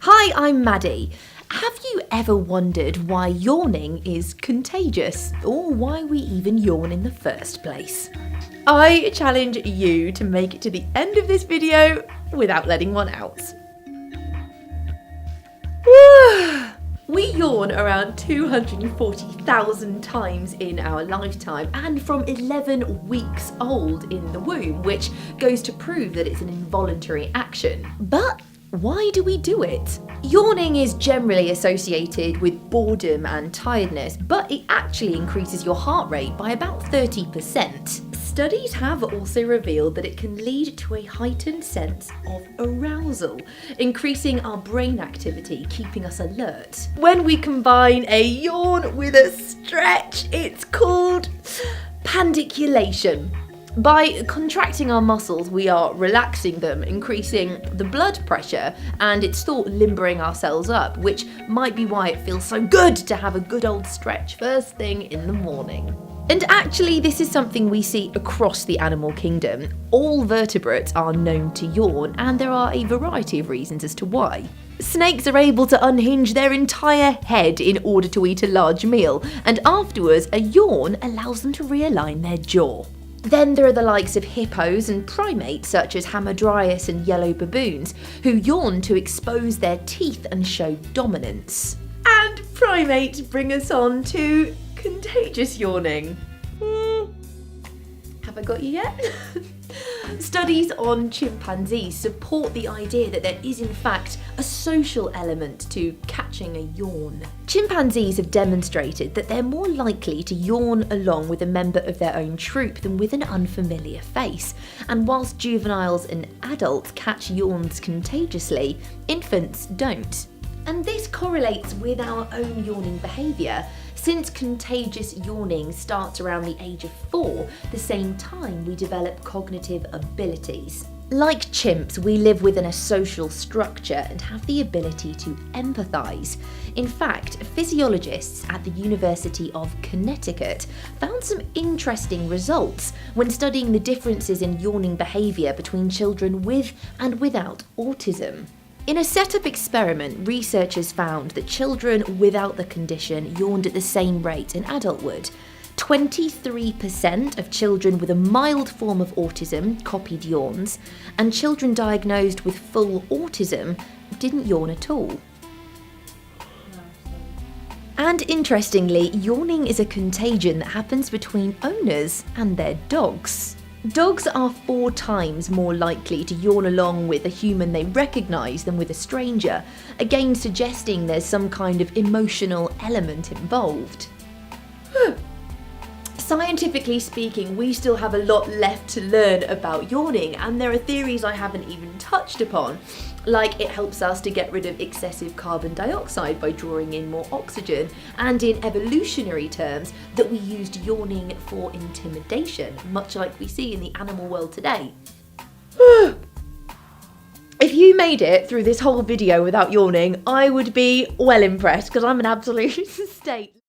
Hi, I'm Maddie. Have you ever wondered why yawning is contagious, or why we even yawn in the first place? I challenge you to make it to the end of this video without letting one out. We yawn around 240,000 times in our lifetime, and from 11 weeks old in the womb, which goes to prove that it's an involuntary action. But why do we do it? Yawning is generally associated with boredom and tiredness, but it actually increases your heart rate by about 30%. Studies have also revealed that it can lead to a heightened sense of arousal, increasing our brain activity, keeping us alert. When we combine a yawn with a stretch, it's called pandiculation. By contracting our muscles, we are relaxing them, increasing the blood pressure, and it's thought limbering our cells up, which might be why it feels so good to have a good old stretch first thing in the morning. And actually, this is something we see across the animal kingdom. All vertebrates are known to yawn, and there are a variety of reasons as to why. Snakes are able to unhinge their entire head in order to eat a large meal, and afterwards, a yawn allows them to realign their jaw. Then there are the likes of hippos and primates such as hamadryas and yellow baboons, who yawn to expose their teeth and show dominance. And primates bring us on to contagious yawning. Have I got you yet? Studies on chimpanzees support the idea that there is in fact a social element to catching a yawn. Chimpanzees have demonstrated that they're more likely to yawn along with a member of their own troop than with an unfamiliar face. And whilst juveniles and adults catch yawns contagiously, infants don't. And this correlates with our own yawning behaviour. Since contagious yawning starts around the age of 4, the same time we develop cognitive abilities. Like chimps, we live within a social structure and have the ability to empathise. In fact, physiologists at the University of Connecticut found some interesting results when studying the differences in yawning behaviour between children with and without autism. In a set-up experiment, researchers found that children without the condition yawned at the same rate an adult would. 23% of children with a mild form of autism copied yawns, and children diagnosed with full autism didn't yawn at all. And interestingly, yawning is a contagion that happens between owners and their dogs. Dogs are 4 times more likely to yawn along with a human they recognise than with a stranger, again suggesting there's some kind of emotional element involved. Scientifically speaking, we still have a lot left to learn about yawning, and there are theories I haven't even touched upon, like it helps us to get rid of excessive carbon dioxide by drawing in more oxygen, and in evolutionary terms, that we used yawning for intimidation, much like we see in the animal world today. If you made it through this whole video without yawning, I would be well impressed, because I'm an absolute state.